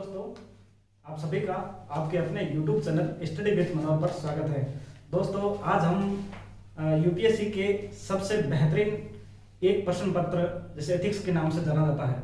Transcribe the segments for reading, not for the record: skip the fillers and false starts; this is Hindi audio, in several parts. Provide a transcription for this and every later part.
दोस्तों, आप सभी का आपके अपने YouTube चैनल स्टडी विथ मनोहर पर स्वागत है। दोस्तों, आज हम यूपीएससी के सबसे बेहतरीन एक प्रश्न पत्र जिसे एथिक्स के नाम से जाना जाता है,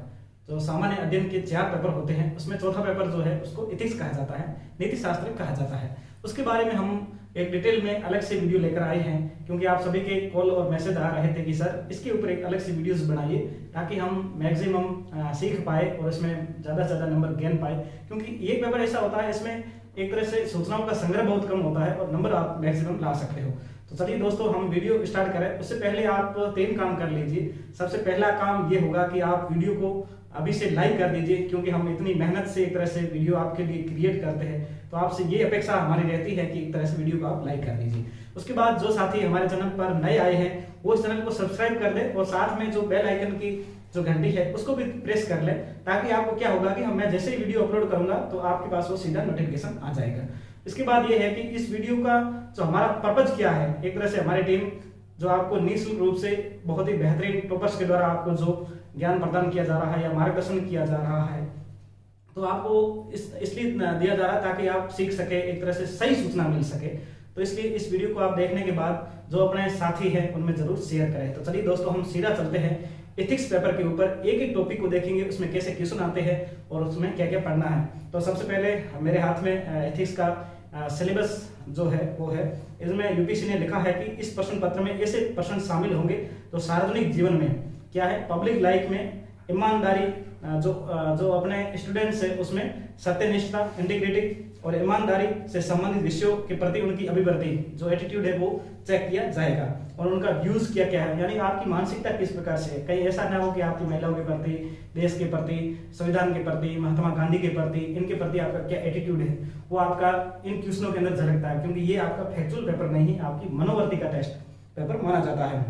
जो सामान्य अध्ययन के 4 पेपर होते हैं, उसमें चौथा पेपर जो है उसको एथिक्स कहा जाता है, नीति शास्त्र कहा जाता है। उसके बारे में हम एक डिटेल में अलग से वीडियो लेकर आए हैं, क्योंकि आप सभी के कॉल और मैसेज आ रहे थे कि सर इसके ऊपर एक अलग से वीडियोस बनाइए ताकि हम मैक्सिमम सीख पाए और इसमें ज़्यादा से ज़्यादा नंबर गेन पाए। क्योंकि ये पेपर ऐसा होता है, इसमें एक तरह से सूचनाओं का संग्रह बहुत कम होता है और नंबर आप मैक्सिमम ला सकते हो। तो चलिए दोस्तों, हम वीडियो स्टार्ट करें। उससे पहले आप 3 काम कर लीजिए। सबसे पहला काम ये होगा कि आप वीडियो को अभी से लाइक कर दीजिए, क्योंकि हम इतनी मेहनत से एक तरह से वीडियो आपके लिए क्रिएट करते हैं, तो आपसे ये अपेक्षा हमारी रहती है कि एक तरह से वीडियो को आप लाइक कर दीजिए। उसके बाद जो साथी हमारे चैनल पर नए आए हैं वो इस चैनल को सब्सक्राइब कर दें और साथ में जो बेल आइकन की जो घंटी है उसको भी प्रेस कर लें, ताकि आपको क्या होगा कि मैं जैसे ही वीडियो अपलोड करूंगा तो आपके पास वो सीधा नोटिफिकेशन आ जाएगा। इसके बाद ये है कि इस वीडियो का जो हमारा पर्पज क्या है, एक तरह से हमारी टीम जो आपको निःशुल्क रूप से बहुत ही बेहतरीन टॉपर्स के द्वारा आपको जो ज्ञान प्रदान किया जा रहा है या मार्गदर्शन किया जा रहा है, तो आपको इसलिए दिया जा रहा है ताकि आप सीख सके, एक तरह से सही सूचना मिल सके। तो इसलिए इस वीडियो को आप देखने के बाद जो अपने साथी हैं उनमें जरूर शेयर करें। तो चलिए दोस्तों, हम सीधा चलते हैं एथिक्स पेपर के ऊपर। एक एक टॉपिक को देखेंगे, उसमें कैसे क्वेश्चन आते हैं और उसमें क्या क्या पढ़ना है। तो सबसे पहले मेरे हाथ में एथिक्स का सिलेबस जो है वो है। इसमें यूपीएससी ने लिखा है कि इस प्रश्न पत्र में ऐसे प्रश्न शामिल होंगे जो सार्वजनिक जीवन में क्या है, पब्लिक लाइफ में ईमानदारी, जो अपने स्टूडेंट्स है उसमें सत्यनिष्ठा, इंटीग्रिटी और ईमानदारी से संबंधित विषयों के प्रति उनकी अभिवृत्ति, जो एटीट्यूड है वो चेक किया जाएगा और उनका व्यूज क्या क्या है, यानी आपकी मानसिकता किस प्रकार से है। कहीं ऐसा ना हो कि आपकी महिलाओं के प्रति, देश के प्रति, संविधान के प्रति, महात्मा गांधी के प्रति, इनके प्रति आपका क्या एटीट्यूड है, वो आपका इन क्वेश्चनों के अंदर झलकता है। क्योंकि ये आपका फैक्चुअल पेपर नहीं है, आपकी मनोवर्ती का टेस्ट पेपर माना जाता है।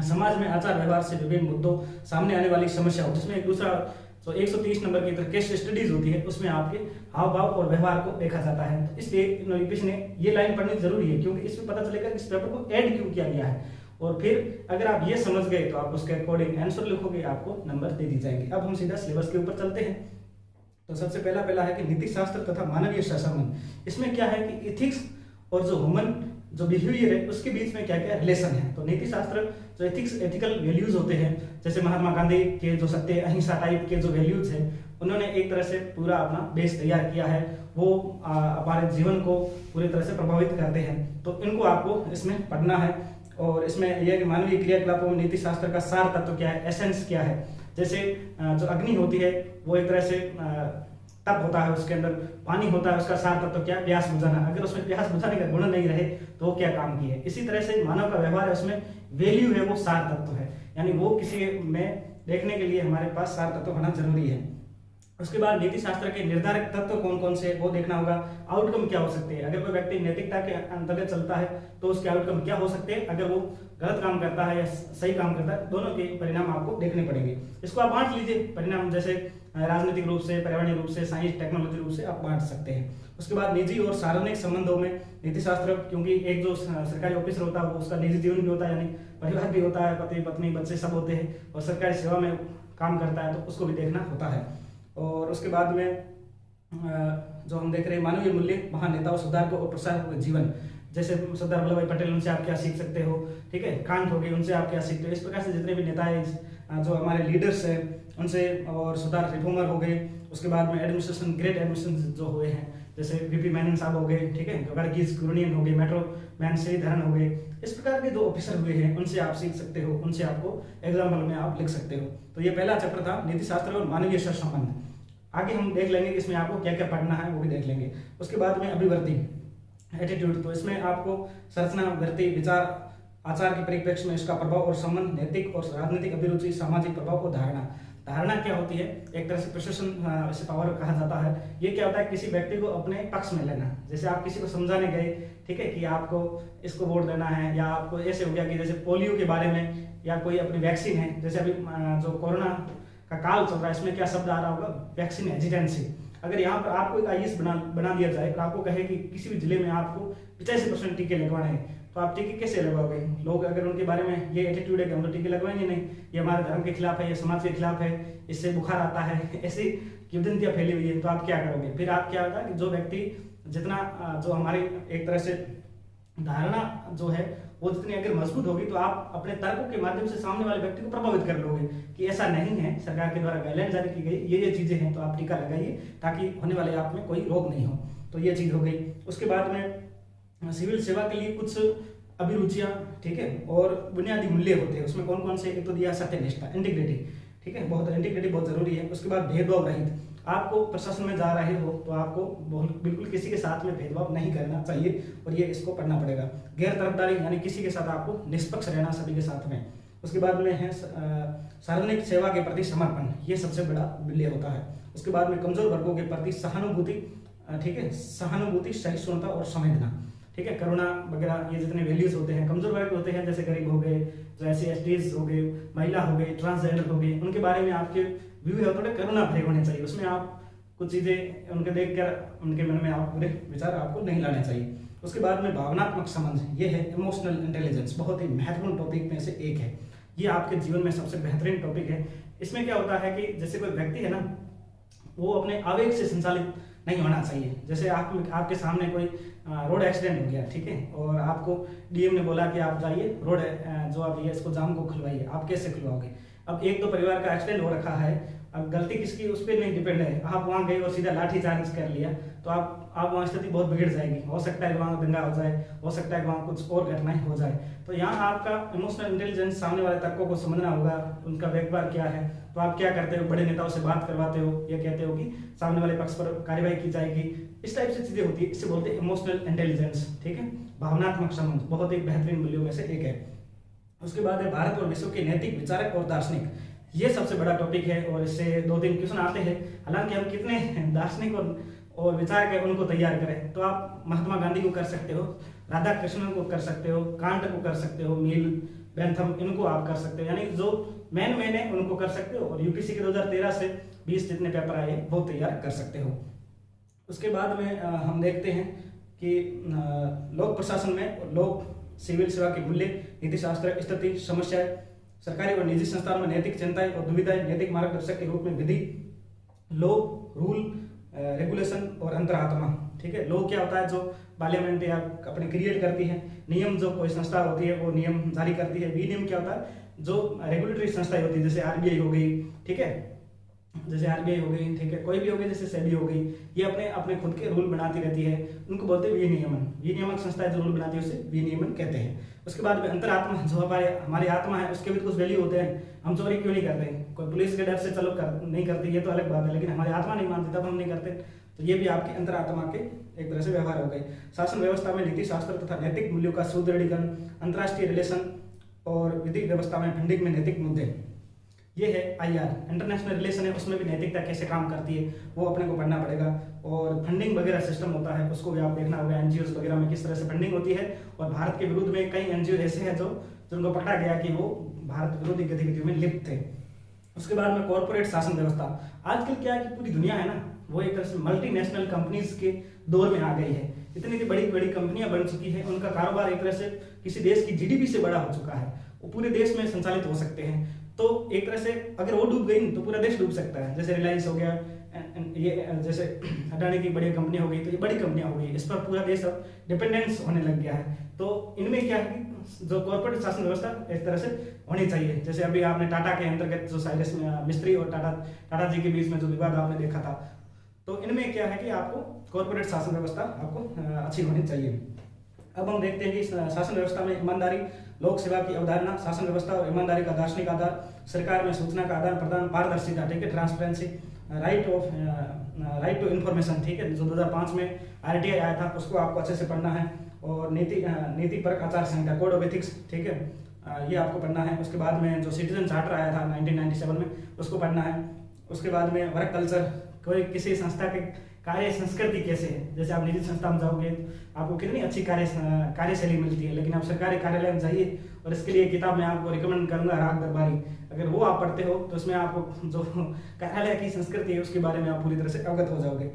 समाज में आचार व्यवहार से विभिन्न मुद्दों, सामने आने वाली समस्याओं, जिसमें एक दूसरा जो 130 नंबर की केस स्टडीज होती है, उसमें आपके हाव भाव और व्यवहार को देखा जाता है। तो इसलिए यूपीएससी ने ये लाइन पढ़नी जरूरी है, क्योंकि इसमें पता चलेगा कि इस पेपर को ऐड क्यों किया गया है। और फिर अगर आप ये समझ गए तो आप उसके अकॉर्डिंग आंसर लिखोगे, आपको नंबर दे दी जाएंगे। अब हम सीधा सिलेबस के ऊपर चलते हैं। तो सबसे पहला है कि नीति शास्त्र तथा मानवीय संबंध। इसमें क्या है कि एथिक्स और जो ह्यूमन जो बिहेवियर है उसके बीच में क्या क्या रिलेशन है। तो नीति शास्त्र जो एथिकल वैल्यूज होते हैं, जैसे महात्मा गांधी के जो सत्य अहिंसा टाइप के जो वैल्यूज हैं, उन्होंने एक तरह से पूरा अपना बेस तैयार किया है, वो हमारे जीवन को पूरी तरह से प्रभावित करते हैं। तो इनको आपको इसमें पढ़ना है। और इसमें यह कि मानवीय क्रियाकलापों में नीति शास्त्र का सार तत्व क्या है, एसेंस क्या है। जैसे जो अग्नि होती है वो एक तरह से तप होता है, उसके अंदर पानी होता है, उसका सार तत्व क्या है, प्यास बुझाना। अगर उसमें प्यास बुझाने का गुण नहीं रहे तो वो क्या काम की है। इसी तरह से मानव का व्यवहार है, उसमें वैल्यू है वो सार तत्व है, यानी वो किसी में देखने के लिए हमारे पास सार तत्व होना जरूरी है। उसके बाद नीति शास्त्र के निर्धारक तत्व कौन कौन से वो देखना होगा। आउटकम क्या हो सकते हैं, अगर कोई व्यक्ति नैतिकता के अंतर्गत चलता है तो उसके आउटकम क्या हो सकते हैं, अगर वो गलत काम करता है या सही काम करता है, दोनों के परिणाम आपको देखने पड़ेंगे। इसको आप बांट लीजिए परिणाम, जैसे राजनीतिक रूप से, पर्यावरणीय रूप से, साइंस टेक्नोलॉजी रूप से आप बांट सकते हैं। उसके बाद निजी और सार्वजनिक संबंधों में नीति शास्त्र, क्योंकि एक जो सरकारी ऑफिसर होता है वो उसका निजी जीवन भी होता है, यानी परिवार भी होता है, पति पत्नी बच्चे सब होते हैं, और सरकारी सेवा में काम करता है तो उसको भी देखना होता है। और उसके बाद में जो हम देख रहे हैं मानवीय मूल्य, महान नेताओं, सुधारकों और प्रसारकों के जीवन, जैसे सरदार वल्लभ भाई पटेल, उनसे आप क्या सीख सकते हो, ठीक है, कांट हो गए, उनसे आप क्या सीखते हो। इस प्रकार से जितने भी नेता हैं जो हमारे लीडर्स हैं उनसे, और सुधार रिफॉर्मर हो गए। उसके बाद में एडमिनिस्ट्रेशन, ग्रेट एडमिनिस्ट्रेशन जो हुए हैं, जैसे वीपी मेनन साहब हो गए, ठीक है, वर्गीज कुरियन हो गए, मेट्रो मैन श्रीधरन हो गए। इस प्रकार के जो ऑफिसर हुए हैं उनसे आप सीख सकते हो, उनसे आपको एग्जाम्पल में आप लिख सकते हो। तो ये पहला चैप्टर था नीति शास्त्र और मानवीय संबंध। आगे हम देख लेंगे कि इसमें आपको क्या क्या पढ़ना है, वो भी देख लेंगे। उसके बाद में अभिवृत्ति, एटीट्यूड, तो इसमें आपको संरचना, वृत्ति, विचार, आचार के परिप्रेक्ष्य में इसका प्रभाव और संबंध, नैतिक और राजनीतिक अभिरुचि, सामाजिक प्रभाव और धारणा। धारणा क्या होती है, एक तरह से प्रशंसन से पावर कहा जाता है। ये क्या होता है, किसी व्यक्ति को अपने पक्ष में लेना। जैसे आप किसी को समझाने गए, ठीक है, कि आपको इसको वोट देना है, या आपको ऐसे हो गया कि जैसे पोलियो के बारे में, या कोई अपनी वैक्सीन है, जैसे अभी जो कोरोना का काल चल रहा है, इसमें क्या शब्द आ रहा होगा, वैक्सीन हेजिटेंसी। अगर यहाँ पर आपको एक आईएएस बना दिया जाए तो आपको कहे कि किसी भी जिले में आपको 85% टीके लगवाने हैं, तो आप टीके कैसे लगवाओगे। लोग अगर उनके बारे में ये एटीट्यूड है कि हम तो टीके लगवाएंगे नहीं, ये हमारे धर्म के खिलाफ है, ये समाज के खिलाफ है, इससे बुखार आता है, ऐसी किंवदंतियां फैली हुई है, तो आप क्या करोगे? फिर आप क्या होगा कि जो व्यक्ति जितना जो हमारी एक तरह से धारणा जो है वो जितनी अगर मजबूत होगी तो आप अपने तर्कों के माध्यम से सामने वाले व्यक्ति को प्रभावित कर लोगे कि ऐसा नहीं है, सरकार के द्वारा गाइडलाइन जारी की गई, ये चीजें हैं, तो आप टीका लगाइए ताकि होने वाले आप में कोई रोग नहीं हो। तो ये चीज हो गई। उसके बाद में सिविल सेवा के लिए कुछ अभिरुचियां, ठीक है, और बुनियादी मूल्य होते हैं। उसमें कौन कौन से? एक तो दिया सत्यनिष्ठा, इंटीग्रिटी, ठीक है, बहुत इंटीग्रिटी बहुत जरूरी है। उसके बाद भेदभाव रहित, आपको प्रशासन में जा रहे हो तो आपको बिल्कुल किसी के साथ में भेदभाव नहीं करना चाहिए और ये इसको पढ़ना पड़ेगा। गैर तरफदारी, यानी किसी के साथ आपको निष्पक्ष रहना सभी के साथ में। उसके बाद में है सार्वजनिक सेवा के प्रति समर्पण, ये सबसे बड़ा मूल्य होता है। उसके बाद में कमजोर वर्गों के प्रति सहानुभूति, ठीक है, सहानुभूति, सहिष्णुता और संवेदना, ठीक है, करुणा वगैरह, ये जितने वैल्यूज होते हैं। कमजोर वर्ग होते हैं जैसे गरीब हो गए, जो SC/STs हो गए, महिला हो गई, ट्रांसजेंडर हो गए, उनके बारे में आपके व्यू है थोड़े करुणा भरे होने चाहिए। उसमें आप कुछ चीजें उनके देखकर उनके मन में आप बुरे विचार आपको नहीं लाने चाहिए। उसके बाद में भावनात्मक समझ, ये है इमोशनल इंटेलिजेंस, बहुत ही महत्वपूर्ण टॉपिक में से एक है। ये आपके जीवन में सबसे बेहतरीन टॉपिक है। इसमें क्या होता है कि जैसे कोई व्यक्ति है ना, वो अपने आवेग से संचालित नहीं होना चाहिए। जैसे आपके सामने कोई रोड एक्सीडेंट हो गया, ठीक है, और आपको DM ने बोला कि आप जाइए रोड जो आप ये इसको जाम को खुलवाइए, आप कैसे खुलवाओगे? अब एक दो परिवार का एक्सीडेंट हो रखा है, अब गलती किसकी उस पर नहीं डिपेंड है। आप वहां गए और सीधा लाठी चार्ज कर लिया तो आप वहां स्थिति बहुत बिगड़ जाएगी। हो सकता है वहां दंगा हो जाए, हो सकता है वहां कुछ और घटनाएं हो जाए। तो यहाँ आपका इमोशनल इंटेलिजेंस, सामने वाले तर्कों को समझना होगा, उनका व्यवहार क्या है। तो आप क्या करते हो? बड़े नेताओं से बात करवाते हो, ये कहते हो कि सामने वाले पक्ष पर कार्रवाई की जाएगी, इस टाइप से चीजें होती है। इससे बोलते हैं इमोशनल इंटेलिजेंस, ठीक है, भावनात्मक समझ, बहुत ही बेहतरीन मूल्यों में से एक है। उसके बाद है भारत और विश्व के नैतिक विचारक और दार्शनिक, ये सबसे बड़ा टॉपिक है और इससे 2-3 क्वेश्चन आते हैं। हालांकि हम कितने दार्शनिक और विचारक है उनको तैयार करें, तो आप महात्मा गांधी को कर सकते हो, राधा कृष्णन को कर सकते हो, कांट को कर सकते हो, मील बेंथम, इनको आप कर सकते हो, यानी जो मेन है उनको कर सकते हो। और UPSC के 2013 से 20 जितने पेपर आए वो तैयार कर सकते हो। उसके बाद में हम देखते हैं कि लोक प्रशासन में लोक सिविल सेवा के मूल्य, नीति शास्त्र, स्थिति, समस्याएं, सरकारी और निजी संस्थानों में नैतिक चिंताएं और दुविधाएं, नैतिक मार्गदर्शक के रूप में विधि, लॉ, रूल, रेगुलेशन और अंतरात्मा, ठीक है। लॉ क्या होता है? जो पार्लियामेंट या अपने क्रिएट करती है। नियम, जो कोई संस्था होती है वो नियम जारी करती है। विनियम क्या होता है? जो रेगुलेटरी संस्थाएं होती है, जैसे RBI हो गई, ठीक है, जैसे RBI हो गई, ठीक है, कोई भी हो गई, जैसे SEBI हो गई, ये अपने खुद के रूल बनाती रहती है, उनको बोलते हैं विनियमन। विनियमक संस्थाएं जो रूल बनाती है उसे विनियमन कहते हैं। उसके बाद में अंतरात्मा, जो हमारी आत्मा है, उसके भी कुछ वैल्यू होते हैं। हम चोरी क्यों नहीं करते? कोई पुलिस के डर से चलो नहीं करते, ये तो अलग बात है, लेकिन हमारी आत्मा नहीं मानती तब हम नहीं करते। तो ये भी आपकी अंतरात्मा के एक तरह से व्यवहार हो गए। शासन व्यवस्था में नीति शास्त्र तथा नैतिक मूल्यों का सुदृढ़ीकरण, अंतर्राष्ट्रीय रिलेशन और विधि व्यवस्था में फंडिंग में नैतिक मुद्दे, ये है IR, इंटरनेशनल रिलेशन है, उसमें भी नैतिकता कैसे काम करती है वो अपने को पढ़ना पड़ेगा। और फंडिंग वगैरह सिस्टम होता है, उसको भी आप देखना होगा। NGOs वगैरह में किस तरह से फंडिंग होती है, और भारत के विरुद्ध में कई NGO ऐसे हैं जिनको पकड़ा गया कि वो भारत विरोधी गतिविधियों में लिप्त थे। उसके बाद में कॉर्पोरेट शासन व्यवस्था, आजकल क्या है कि पूरी दुनिया है ना, वो एक तरह से मल्टीनेशनल कंपनीज के दौर में आ गई है। इतनी बड़ी बड़ी कंपनियां बन चुकी है, उनका कारोबार एक तरह से किसी देश की GDP से बड़ा हो चुका है, वो पूरे देश में संचालित हो सकते हैं। तो एक तरह से अगर वो डूब गई तो पूरा देश डूब सकता है। जैसे रिलायंस हो गया, ये जैसे अडानी की बड़ी कंपनी हो गई, तो ये बड़ी कंपनियां हो गई, इस पर पूरा देश अब डिपेंडेंस होने लग गया है। तो इनमें क्या है कि जो कॉर्पोरेट शासन व्यवस्था इस तरह से होनी चाहिए। जैसे अभी आपने टाटा के अंतर्गत जो साइरस मिस्त्री और टाटा जी के बीच में जो विवाद आपने देखा था, तो इनमें क्या है कि आपको कॉर्पोरेट शासन व्यवस्था आपको अच्छी होनी चाहिए। अब हम देखते हैं कि शासन व्यवस्था में ईमानदारी, लोक सेवा की अवधारणा, शासन व्यवस्था और ईमानदारी का दार्शनिक आधार, सरकार में सूचना का आदान प्रदान, पारदर्शिता, ठीक है, ट्रांसपेरेंसी, राइट टू इन्फॉर्मेशन, ठीक है, जो 2005 में RTI आया था, उसको आपको अच्छे से पढ़ना है। और नीतिपरक आचार संहिता, कोड ऑफ एथिक्स, ठीक है, ये आपको पढ़ना है। उसके बाद में जो सिटीजन चार्टर आया था 1997 में, उसको पढ़ना है। उसके बाद में वर्क कल्चर, कोई किसी संस्था के कार्य संस्कृति कैसे है। जैसे आप निजी संस्था में जाओगे आपको कितनी अच्छी कार्यशैली मिलती है, लेकिन आप सरकारी कार्यालय में जाइए, और इसके लिए किताब मैं आपको रिकमेंड करूंगा, राग दरबारी, अगर वो आप पढ़ते हो तो उसमें आपको जो कार्यालय की संस्कृति है उसके बारे में आप पूरी तरह से अवगत हो जाओगे।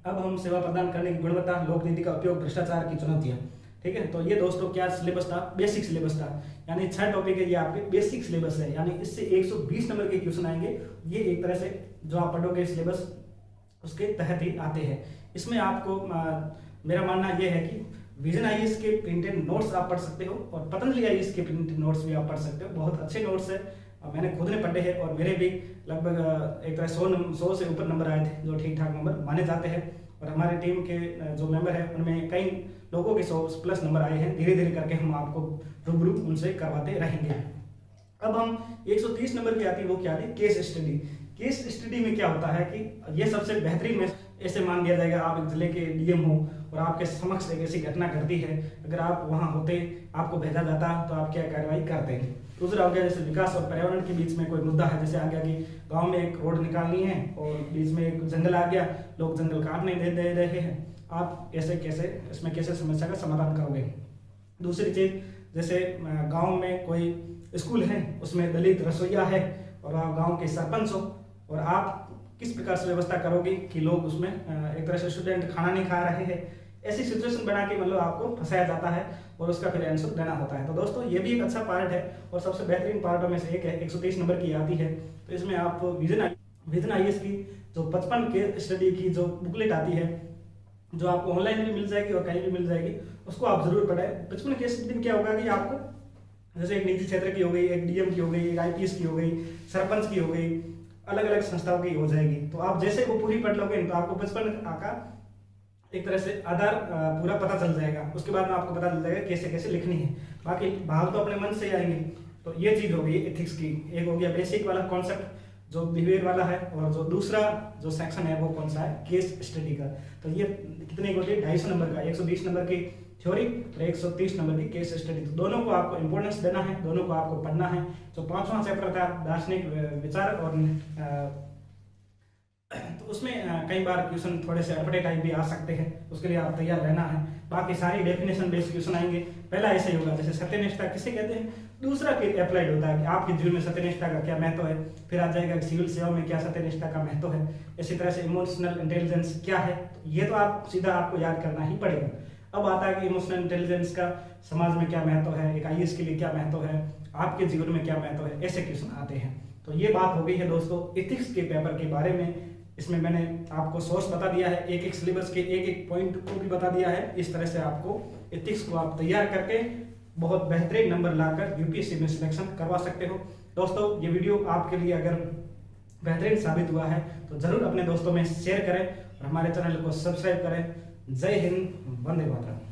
अब हम सेवा प्रदान करने की गुणवत्ता, लोक नीति का उपयोग, भ्रष्टाचार की चुनौतियां, ठीक है। तो ये दोस्तों क्या सिलेबस था, बेसिक सिलेबस था, यानी 6 टॉपिक है ये आपके बेसिक सिलेबस है, यानी इससे 120 नंबर के क्वेश्चन आएंगे। ये एक तरह से जो आप पढ़ोगे सिलेबस उसके तहत ही आते हैं। इसमें आपको मेरा मानना यह है कि विजन आईएएस के प्रिंटेड नोट्स आप पढ़ सकते हो और पतंजलि आईएएस के प्रिंटेड नोट्स भी आप पढ़ सकते हो। बहुत अच्छे नोट्स है, मैंने खुद ने पढ़े हैं और मेरे भी लगभग एक तरह 100 से ऊपर नंबर आए थे, जो ठीक ठाक नंबर माने जाते हैं। और हमारे टीम के जो मेंबर हैं उनमें कई लोगों के 100+ नंबर आए हैं। धीरे धीरे करके हम आपको रूबरू उनसे करवाते रहेंगे। अब हम 130 नंबर की आती है, वो क्या थी, केस स्टडी। केस स्टडी में क्या होता है कि ये सबसे बेहतरीन में ऐसे मान लिया जाएगा आप एक जिले के डीएम हो और आपके समक्ष एक ऐसी घटना घटती है, अगर आप वहां होते, आपको भेजा जाता तो आप क्या कार्रवाई करते हैं। दूसरा हो गया जैसे विकास और पर्यावरण के बीच में कोई मुद्दा है, जैसे आ गया कि गांव में एक रोड निकालनी है और बीच में एक जंगल आ गया, लोग जंगल काटने दे रहे हैं, आप इसमें कैसे समस्या का समाधान करोगे। दूसरी चीज जैसे गांव में कोई स्कूल है, उसमें दलित रसोइया है और आप गांव के सरपंच हो और आप किस प्रकार से व्यवस्था करोगे कि लोग उसमें एक तरह से स्टूडेंट खाना नहीं खा रहे हैं। ऐसी सिचुएशन बना के मतलब आपको फंसाया जाता है और उसका फिर आंसर देना होता है। तो दोस्तों ये भी एक अच्छा पार्ट है और सबसे बेहतरीन पार्टों में से एक है। 130 नंबर की आती है, तो इसमें आप विजन आईएएस की जो 55 के स्टडी की जो बुकलेट आती है, जो आपको ऑनलाइन भी मिल जाएगी और कहीं भी मिल जाएगी, उसको आप जरूर पढ़ें। 55 के स्टडी में क्या होगा कि आपको जैसे एक निजी क्षेत्र की हो गई, एक डीएम की हो गई, एक आईपीएस की हो गई, सरपंच की हो गई, अलग अलग संस्थाओं की हो जाएगी। तो आप जैसे वो पूरी पढ़ लोगे तो आपको 55 का एक तरह से आधार पूरा पता चल जाएगा। उसके बाद में आपको पता चल जाएगा कैसे कैसे लिखनी है। बाकी भाव तो अपने मन से ही आएंगे। तो ये चीज हो गई एथिक्स की। एक हो गया बेसिक वाला कॉन्सेप्ट जो बिहेवियर वाला है, और जो दूसरा जो सेक्शन है वो कौन सा है, केस स्टडी का। तो ये कितने होती है, 250 नंबर का, 120 नंबर की थ्योरी और 130 नंबर की केस स्टडी। तो दोनों को आपको इंपॉर्टेंस देना है, दोनों को आपको पढ़ना है। जो 5वां चैप्टर था दार्शनिक विचार और तो उसमें कई बार क्वेश्चन थोड़े से अटपटे टाइप भी आ सकते हैं, उसके लिए आप तैयार रहना है। बाकी सारी डेफिनेशन बेस्ड क्वेश्चन आएंगे। पहला ऐसे ही होगा जैसे सत्यनिष्ठा किसे कहते हैं, दूसरा अप्लाइड होता है कि आपके जीवन में सत्यनिष्ठा का क्या महत्व है। फिर आ जाएगा कि सिविल सेवा में क्या सत्यनिष्ठा का महत्व है। इसी तरह से इमोशनल इंटेलिजेंस क्या है, तो ये तो आप सीधा आपको याद करना ही पड़ेगा। अब आता है कि इमोशनल इंटेलिजेंस का समाज में क्या महत्व है, एक आईएएस के लिए क्या महत्व है, आपके जीवन में क्या महत्व है, ऐसे क्वेश्चन आते हैं। तो ये बात हो गई है दोस्तों एथिक्स के पेपर के बारे में। इसमें मैंने आपको सोर्स बता दिया है, एक एक सिलेबस के एक एक पॉइंट को भी बता दिया है। इस तरह से आपको एथिक्स को आप तैयार करके बहुत बेहतरीन नंबर लाकर यूपीएससी में सिलेक्शन करवा सकते हो। दोस्तों ये वीडियो आपके लिए अगर बेहतरीन साबित हुआ है तो जरूर अपने दोस्तों में शेयर करें और हमारे चैनल को सब्सक्राइब करें। जय हिंद, वंदे मातरम।